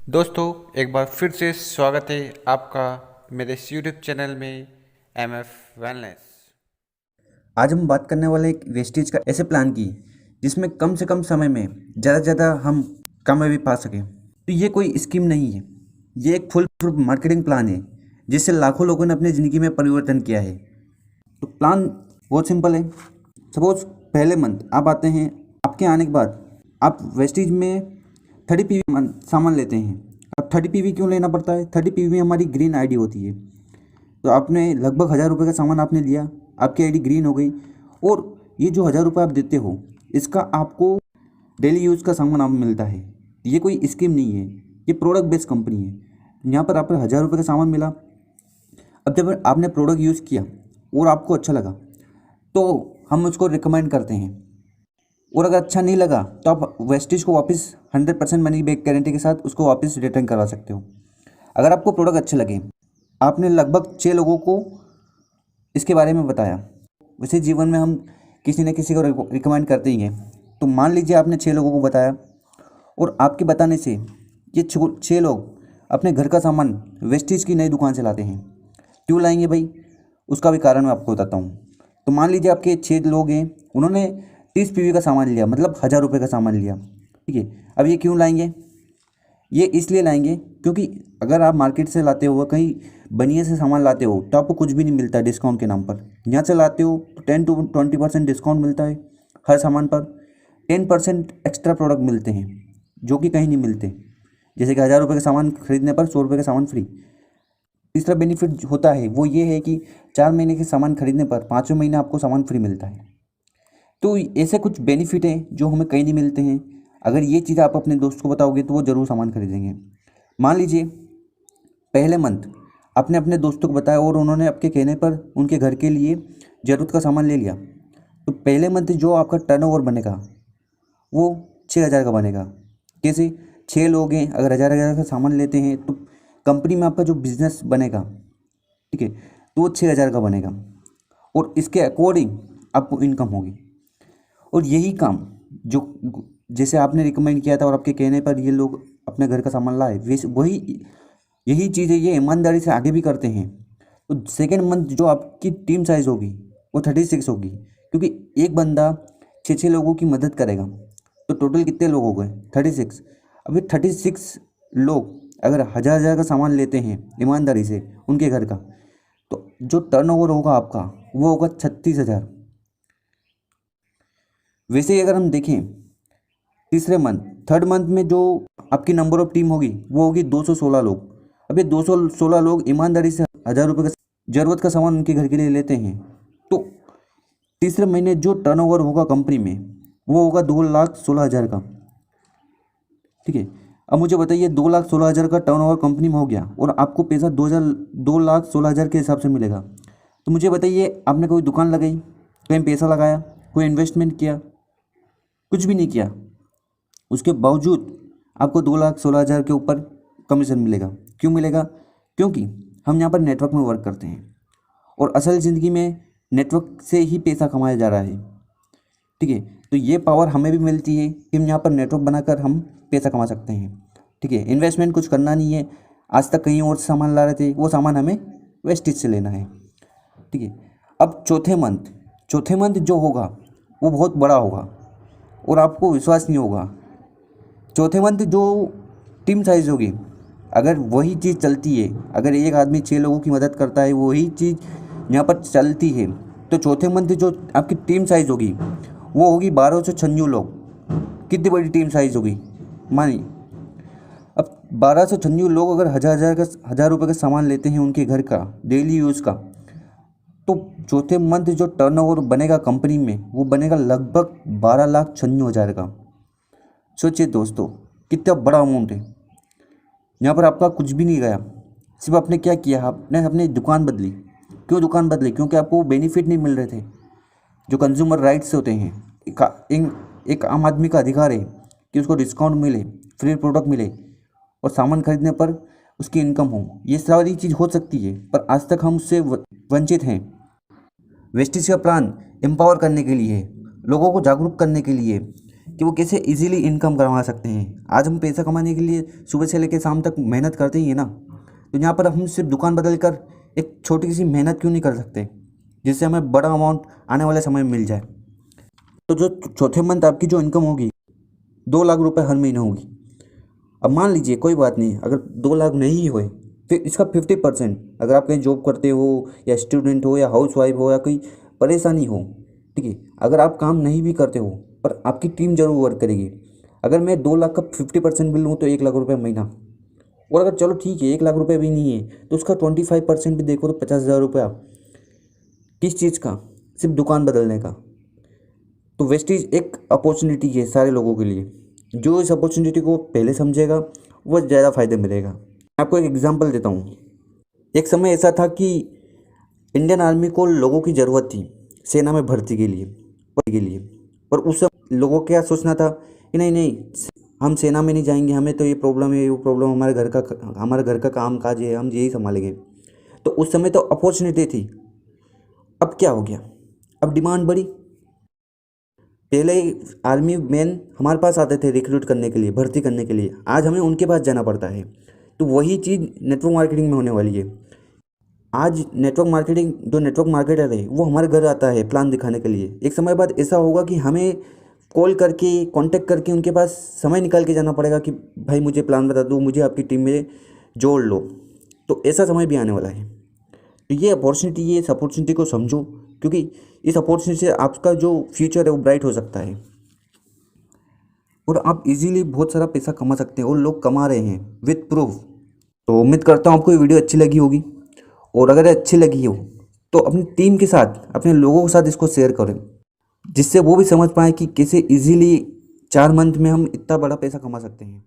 दोस्तों एक बार फिर से स्वागत है आपका मेरे इस यूट्यूब चैनल में एमएफ वेलनेस। आज हम बात करने वाले एक वेस्टेज का ऐसे प्लान की जिसमें कम से कम समय में ज़्यादा से ज़्यादा हम कामयाबी पा सकें। तो ये कोई स्कीम नहीं है, ये एक फुल प्रूफ मार्केटिंग प्लान है जिससे लाखों लोगों ने अपनी ज़िंदगी में परिवर्तन किया है। तो प्लान बहुत सिंपल है। सपोज पहले मंथ आप आते हैं, आपके आने के बाद आप वेस्टेज में 30 पीवी सामान लेते हैं। अब 30 पीवी क्यों लेना पड़ता है? 30 पीवी हमारी ग्रीन आईडी होती है। तो आपने लगभग 1,000 रुपये का सामान आपने लिया, आपकी आईडी ग्रीन हो गई। और ये जो 1,000 रुपये आप देते हो इसका आपको डेली यूज़ का सामान आप मिलता है। ये कोई स्कीम नहीं है, ये प्रोडक्ट बेस्ड कंपनी है। यहाँ पर आपको 1,000 रुपये का सामान मिला। अब जब आपने प्रोडक्ट यूज़ किया और आपको अच्छा लगा तो हम उसको रिकमेंड करते हैं, और अगर अच्छा नहीं लगा तो आप वेस्टेज को वापस 100% मनी बैक गारंटी के साथ उसको वापस रिटर्न करवा सकते हो। अगर आपको प्रोडक्ट अच्छे लगे, आपने लगभग 6 लोगों को इसके बारे में बताया। वैसे जीवन में हम किसी न किसी को रिकमेंड करते ही हैं। तो मान लीजिए आपने 6 लोगों को बताया और आपके बताने से ये 6 लोग अपने घर का सामान वेस्टेज की नई दुकान से लाते हैं। क्यों लाएंगे भाई? उसका भी कारण मैं आपको बताता हूँ। तो मान लीजिए आपके 6 लोग हैं, उन्होंने 30 पीवी का सामान लिया, मतलब 1,000 रुपये का सामान लिया। ठीक है, अब ये क्यों लाएंगे? ये इसलिए लाएंगे क्योंकि अगर आप मार्केट से लाते हो, कहीं बनिए से सामान लाते हो तो आपको कुछ भी नहीं मिलता डिस्काउंट के नाम पर। यहाँ से लाते हो तो 10 to 20% डिस्काउंट मिलता है हर सामान पर। 10% एक्स्ट्रा प्रोडक्ट मिलते हैं जो कि कहीं नहीं मिलते। जैसे कि 1,000 रुपये का सामान खरीदने पर 100 रुपये का सामान फ्री। तीसरा बेनिफिट होता है वो ये है कि 4 महीने के सामान खरीदने पर 5वें महीने आपको सामान फ्री मिलता है। तो ऐसे कुछ बेनिफिट हैं जो हमें कहीं नहीं मिलते हैं। अगर ये चीज़ आप अपने दोस्त को बताओगे तो वो ज़रूर सामान खरीदेंगे। मान लीजिए पहले मंथ आपने अपने दोस्तों को बताया और उन्होंने आपके कहने पर उनके घर के लिए ज़रूरत का सामान ले लिया। तो पहले मंथ जो आपका टर्नओवर बनेगा वो 6,000 का बनेगा। कैसे? 6 लोग हैं, अगर 1,000 का सामान लेते हैं तो कंपनी में आपका जो बिजनेस बनेगा, ठीक है, तो वो 6,000 का बनेगा और इसके अकॉर्डिंग आपको इनकम होगी। और यही काम जो जैसे आपने रिकमेंड किया था और आपके कहने पर ये लोग अपने घर का सामान लाए, वैसे वही यही चीज़ है, ये ईमानदारी से आगे भी करते हैं। तो सेकेंड मंथ जो आपकी टीम साइज़ होगी वो 36 होगी, क्योंकि एक बंदा 6 लोगों की मदद करेगा। तो टोटल कितने लोग हो गए? 36। अभी 36 लोग अगर 1,000 का सामान लेते हैं ईमानदारी से उनके घर का, तो जो टर्नओवर होगा आपका वो होगा 36,000। वैसे ही अगर हम देखें तीसरे मंथ, थर्ड मंथ में जो आपकी नंबर ऑफ टीम होगी वो होगी 216 लोग। अब ये 216 लोग ईमानदारी से 1,000 रुपये का ज़रूरत का सामान उनके घर के लिए लेते हैं। तो तीसरे महीने जो टर्नओवर होगा कंपनी में वो होगा 2,16,000 का। ठीक है, अब मुझे बताइए 2,16,000 का टर्नओवर कंपनी में हो गया और आपको पैसा 2,16,000 के हिसाब से मिलेगा। तो मुझे बताइए आपने कोई दुकान लगाई, कहीं पैसा लगाया, कोई इन्वेस्टमेंट किया? कुछ भी नहीं किया। उसके बावजूद आपको 2,16,000 के ऊपर कमीशन मिलेगा। क्यों मिलेगा? क्योंकि हम यहाँ पर नेटवर्क में वर्क करते हैं और असल ज़िंदगी में नेटवर्क से ही पैसा कमाया जा रहा है। ठीक है, तो ये पावर हमें भी मिलती है कि हम यहाँ पर नेटवर्क बनाकर हम पैसा कमा सकते हैं। ठीक है, इन्वेस्टमेंट कुछ करना नहीं है। आज तक कहीं और से सामान ला रहे थे, वो सामान हमें वेस्टेज से लेना है। ठीक है, अब चौथे मंथ जो होगा वो बहुत बड़ा होगा और आपको विश्वास नहीं होगा। चौथे मंथ जो टीम साइज़ होगी, अगर वही चीज़ चलती है, अगर एक आदमी 6 लोगों की मदद करता है, वही चीज़ यहाँ पर चलती है, तो चौथे मंथ जो आपकी टीम साइज़ होगी वो होगी 1,296 लोग। कितनी बड़ी टीम साइज़ होगी मानिए। अब 1,296 लोग अगर 1,000 रुपये का सामान लेते हैं उनके घर का डेली यूज़ का, तो चौथे मंथ जो टर्नओवर बनेगा कंपनी में वो बनेगा लगभग 12,96,000 का। सोचिए दोस्तों कितना बड़ा अमाउंट है। यहाँ पर आपका कुछ भी नहीं गया, सिर्फ आपने क्या किया, आपने अपनी दुकान बदली। क्यों दुकान बदली? क्योंकि आपको बेनिफिट नहीं मिल रहे थे जो कंज्यूमर राइट्स होते हैं। एक आम आदमी का अधिकार है कि उसको डिस्काउंट मिले, फ्री प्रोडक्ट मिले और सामान खरीदने पर उसकी इनकम हो। ये सारी चीज़ हो सकती है पर आज तक हम उससे वंचित हैं। वेस्टेज का प्लान एम्पावर करने के लिए है, लोगों को जागरूक करने के लिए, कि वो कैसे इजीली इनकम कमा सकते हैं। आज हम पैसा कमाने के लिए सुबह से लेकर शाम तक मेहनत करते ही है ना, तो यहाँ पर हम सिर्फ दुकान बदल कर एक छोटी सी मेहनत क्यों नहीं कर सकते, जिससे हमें बड़ा अमाउंट आने वाले समय में मिल जाए। तो जो चौथे मंथ आपकी जो इनकम होगी 2 लाख रुपए हर महीने होगी। अब मान लीजिए कोई बात नहीं, अगर 2 लाख नहीं हुए फिर इसका 50%, अगर आप कहीं जॉब करते हो या स्टूडेंट हो या हाउस वाइफ हो या कोई परेशानी हो, ठीक है, अगर आप काम नहीं भी करते हो पर आपकी टीम जरूर वर्क करेगी। अगर मैं 2 लाख का 50% बिल लूँ तो 1 लाख रुपये महीना, और अगर चलो ठीक है 1 लाख रुपये भी नहीं है तो उसका 25% भी देखो तो 50,000 रुपया। किस चीज़ का? सिर्फ दुकान बदलने का। तो वेस्टेज एक अपॉर्चुनिटी है सारे लोगों के लिए। जो इस अपॉर्चुनिटी को पहले समझेगा वो ज़्यादा फ़ायदे मिलेगा। मैं आपको एक एग्जांपल देता हूँ। एक समय ऐसा था कि इंडियन आर्मी को लोगों की ज़रूरत थी सेना में भर्ती के लिए, पर उस समय लोगों क्या सोचना था कि नहीं नहीं, हम सेना में नहीं जाएंगे, हमें तो ये प्रॉब्लम है, वो प्रॉब्लम, हमारे घर का काम काज है, हम यही संभालेंगे। तो उस समय तो अपॉर्चुनिटी थी। अब क्या हो गया? अब डिमांड बढ़ी। पहले आर्मी मैन हमारे पास आते थे रिक्रूट करने के लिए, भर्ती करने के लिए, आज हमें उनके पास जाना पड़ता है। तो वही चीज़ नेटवर्क मार्केटिंग में होने वाली है। आज नेटवर्क मार्केटर है वो हमारे घर आता है प्लान दिखाने के लिए। एक समय बाद ऐसा होगा कि हमें कॉल करके कांटेक्ट करके उनके पास समय निकाल के जाना पड़ेगा कि भाई मुझे प्लान बता दो, मुझे आपकी टीम में जोड़ लो। तो ऐसा समय भी आने वाला है। तो ये इस अपॉर्चुनिटी को समझो, क्योंकि इस अपॉर्चुनिटी से आपका जो फ्यूचर है वो ब्राइट हो सकता है और आप इजीली बहुत सारा पैसा कमा सकते हैं, और लोग कमा रहे हैं विथ प्रूफ। तो उम्मीद करता हूँ आपको ये वीडियो अच्छी लगी होगी, और अगर अच्छी लगी हो तो अपनी टीम के साथ, अपने लोगों के साथ इसको शेयर करें, जिससे वो भी समझ पाए कि कैसे इजीली 4 मंथ में हम इतना बड़ा पैसा कमा सकते हैं।